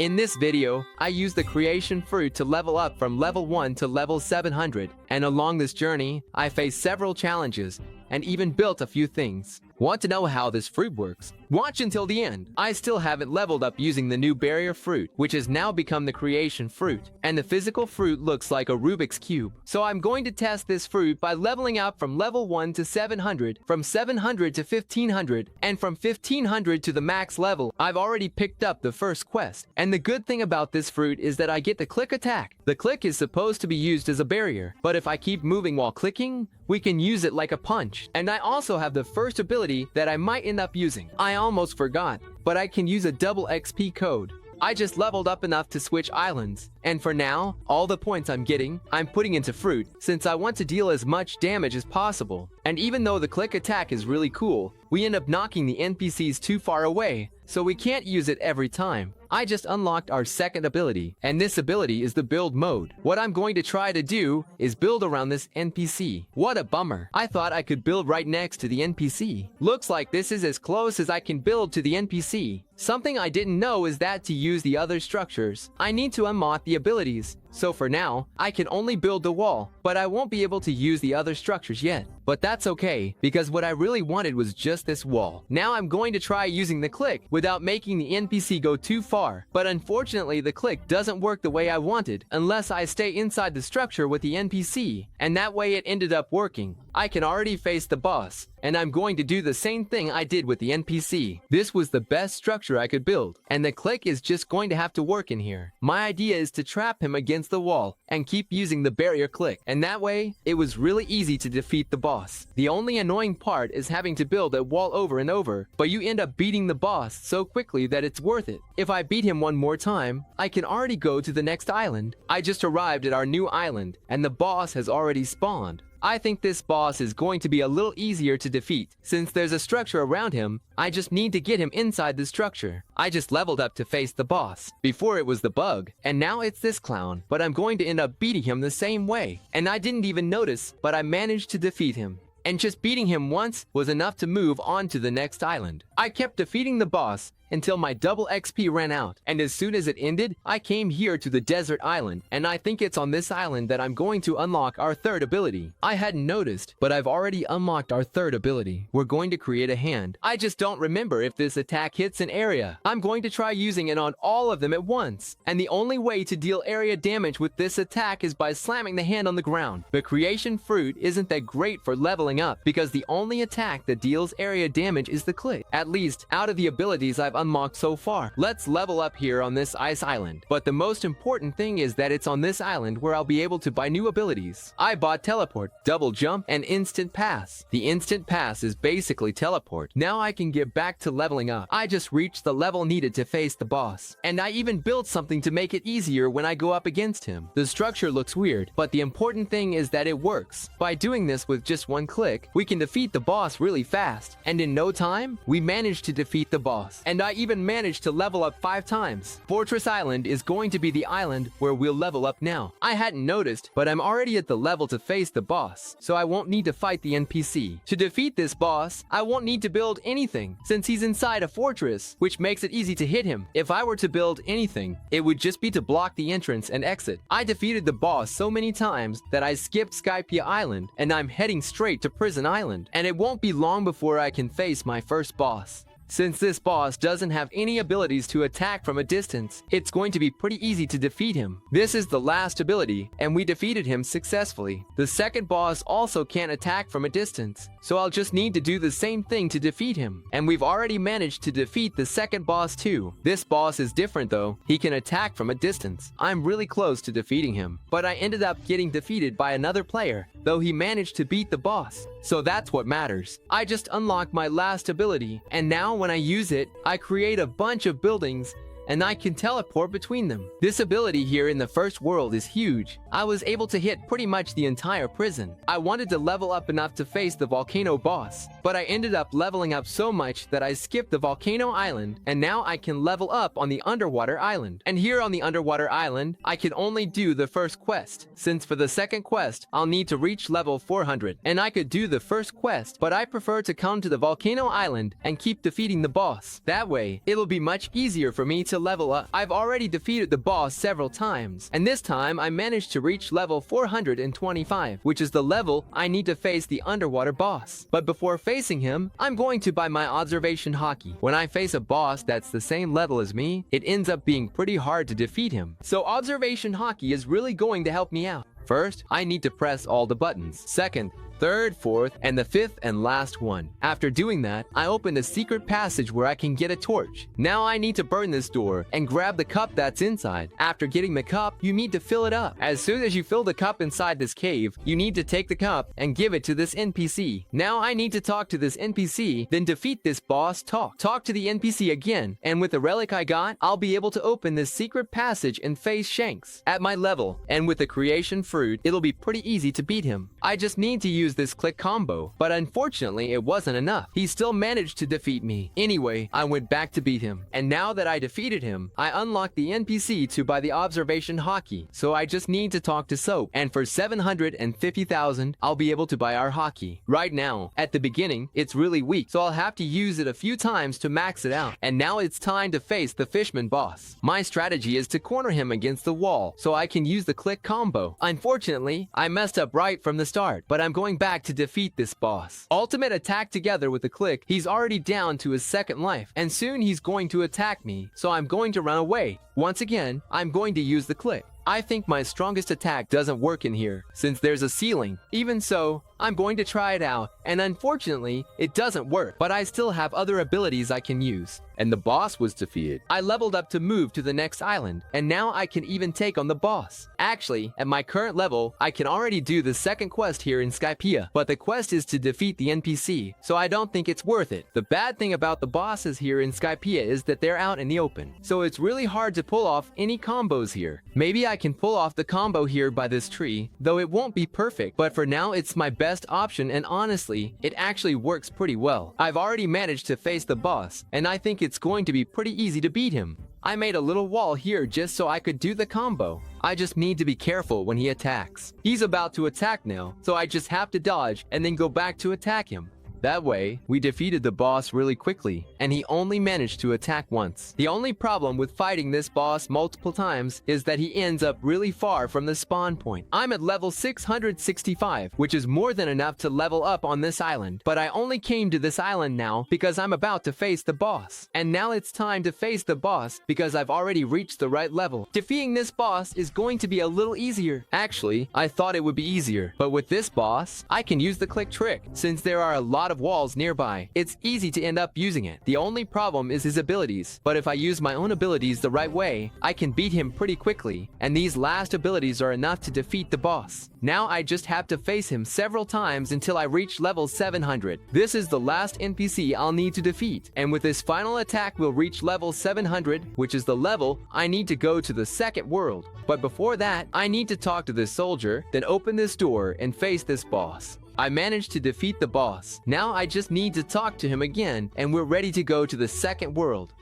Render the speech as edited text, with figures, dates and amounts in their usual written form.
In this video, I use the creation fruit to level up from level 1 to level 700, and along this journey, I faced several challenges and even built a few things. Want to know how this fruit works? Watch until the end. I still haven't leveled up using the new barrier fruit, which has now become the creation fruit, and the physical fruit looks like a Rubik's Cube. So I'm going to test this fruit by leveling up from level 1 to 700, from 700 to 1500, and from 1500 to the max level. I've already picked up the first quest, and the good thing about this fruit is that I get the click attack. The click is supposed to be used as a barrier, but if I keep moving while clicking, we can use it like a punch. And I also have the first ability that I might end up using. I almost forgot, but I can use a double XP code. I just leveled up enough to switch islands, and for now, all the points I'm getting, I'm putting into fruit, since I want to deal as much damage as possible. And even though the click attack is really cool, we end up knocking the NPCs too far away, so we can't use it every time. I just unlocked our second ability, and this ability is the build mode. What I'm going to try to do is build around this NPC. What a bummer. I thought I could build right next to the NPC. Looks like this is as close as I can build to the NPC. Something I didn't know is that to use the other structures, I need to unlock the abilities. So for now, I can only build the wall, but I won't be able to use the other structures yet. But that's okay, because what I really wanted was just this wall. Now I'm going to try using the click without making the NPC go too far. But unfortunately, the click doesn't work the way I wanted unless I stay inside the structure with the NPC. And that way it ended up working. I can already face the boss, and I'm going to do the same thing I did with the NPC. This was the best structure I could build, and the click is just going to have to work in here. My idea is to trap him against the wall and keep using the barrier click, and that way, it was really easy to defeat the boss. The only annoying part is having to build that wall over and over, but you end up beating the boss so quickly that it's worth it. If I beat him one more time, I can already go to the next island. I just arrived at our new island, and the boss has already spawned. I think this boss is going to be a little easier to defeat. Since there's a structure around him, I just need to get him inside the structure. I just leveled up to face the boss. Before it was the bug, and now it's this clown. But I'm going to end up beating him the same way. And I didn't even notice, but I managed to defeat him. And just beating him once was enough to move on to the next island. I kept defeating the boss until my double XP ran out, and as soon as it ended, I came here to the desert island, and I think it's on this island that I'm going to unlock our third ability. I hadn't noticed, but I've already unlocked our third ability. We're going to create a hand. I just don't remember if this attack hits an area. I'm going to try using it on all of them at once, and the only way to deal area damage with this attack is by slamming the hand on the ground. The creation fruit isn't that great for leveling up, because the only attack that deals area damage is the click. At least, out of the abilities I've unlocked so far. Let's level up here on this ice island. But the most important thing is that it's on this island where I'll be able to buy new abilities. I bought teleport, double jump, and instant pass. The instant pass is basically teleport. Now I can get back to leveling up. I just reached the level needed to face the boss. And I even built something to make it easier when I go up against him. The structure looks weird, but the important thing is that it works. By doing this with just one click, we can defeat the boss really fast. And in no time, we managed to defeat the boss. And I even managed to level up 5 times. Fortress Island is going to be the island where we'll level up now. I hadn't noticed, but I'm already at the level to face the boss, so I won't need to fight the NPC. To defeat this boss, I won't need to build anything, since he's inside a fortress, which makes it easy to hit him. If I were to build anything, it would just be to block the entrance and exit. I defeated the boss so many times that I skipped Skypia Island, and I'm heading straight to Prison Island. And it won't be long before I can face my first boss. Since this boss doesn't have any abilities to attack from a distance, it's going to be pretty easy to defeat him. This is the last ability, and we defeated him successfully. The second boss also can't attack from a distance, so I'll just need to do the same thing to defeat him. And we've already managed to defeat the second boss too. This boss is different though. He can attack from a distance. I'm really close to defeating him, but I ended up getting defeated by another player, though he managed to beat the boss. So that's what matters. I just unlocked my last ability, and now when I use it, I create a bunch of buildings and I can teleport between them. This ability here in the first world is huge. I was able to hit pretty much the entire prison. I wanted to level up enough to face the volcano boss, but I ended up leveling up so much that I skipped the volcano island, and now I can level up on the underwater island. And here on the underwater island, I can only do the first quest, since for the second quest, I'll need to reach level 400. And I could do the first quest, but I prefer to come to the volcano island and keep defeating the boss. That way, it'll be much easier for me to level up. I've already defeated the boss several times, and this time I managed to reach level 425, which is the level I need to face the underwater boss. But before facing him, I'm going to buy my observation hockey. When I face a boss that's the same level as me, it ends up being pretty hard to defeat him. So observation hockey is really going to help me out. First, I need to press all the buttons. Second, third, fourth, and the fifth and last one. After doing that, I open a secret passage where I can get a torch. Now I need to burn this door and grab the cup that's inside. After getting the cup, you need to fill it up. As soon as you fill the cup inside this cave, you need to take the cup and give it to this NPC. Now I need to talk to this NPC, then defeat this boss. Talk to the NPC again, and with the relic I got, I'll be able to open this secret passage and face Shanks. At my level, and with the creation fruit, it'll be pretty easy to beat him. I just need to use this click combo, but unfortunately it wasn't enough. He still managed to defeat me. Anyway, I went back to beat him, and now that I defeated him, I unlocked the NPC to buy the observation hockey, so I just need to talk to Soap, and for 750,000, I'll be able to buy our hockey. Right now, at the beginning, it's really weak, so I'll have to use it a few times to max it out, and now it's time to face the fishman boss. My strategy is to corner him against the wall, so I can use the click combo. Unfortunately, I messed up right from the start, but I'm going back to defeat this boss. Ultimate attack together with the click, he's already down to his second life, and soon he's going to attack me, so I'm going to run away. Once again, I'm going to use the click. I think my strongest attack doesn't work in here, since there's a ceiling. Even so, I'm going to try it out, and unfortunately, it doesn't work, but I still have other abilities I can use. And the boss was defeated. I leveled up to move to the next island, and now I can even take on the boss. Actually, at my current level, I can already do the second quest here in Skypiea, but the quest is to defeat the NPC, so I don't think it's worth it. The bad thing about the bosses here in Skypiea is that they're out in the open, so it's really hard to pull off any combos here. Maybe I can pull off the combo here by this tree, though it won't be perfect, but for now it's my best option, and honestly, it actually works pretty well. I've already managed to face the boss, and I think it's going to be pretty easy to beat him. I made a little wall here just so I could do the combo. I just need to be careful when he attacks. He's about to attack now, so I just have to dodge and then go back to attack him. That way, we defeated the boss really quickly, and he only managed to attack once. The only problem with fighting this boss multiple times is that he ends up really far from the spawn point. I'm at level 665, which is more than enough to level up on this island, but I only came to this island now because I'm about to face the boss. And now it's time to face the boss because I've already reached the right level. Defeating this boss is going to be a little easier. Actually, I thought it would be easier, but with this boss, I can use the click trick since there are a lot of walls nearby. It's easy to end up using it. The only problem is his abilities, but if I use my own abilities the right way, I can beat him pretty quickly, and these last abilities are enough to defeat the boss. Now I just have to face him several times until I reach level 700. This is the last NPC I'll need to defeat, and with this final attack we'll reach level 700, which is the level I need to go to the second world. But before that, I need to talk to this soldier, then open this door and face this boss. I managed to defeat the boss. Now I just need to talk to him again, and we're ready to go to the second world.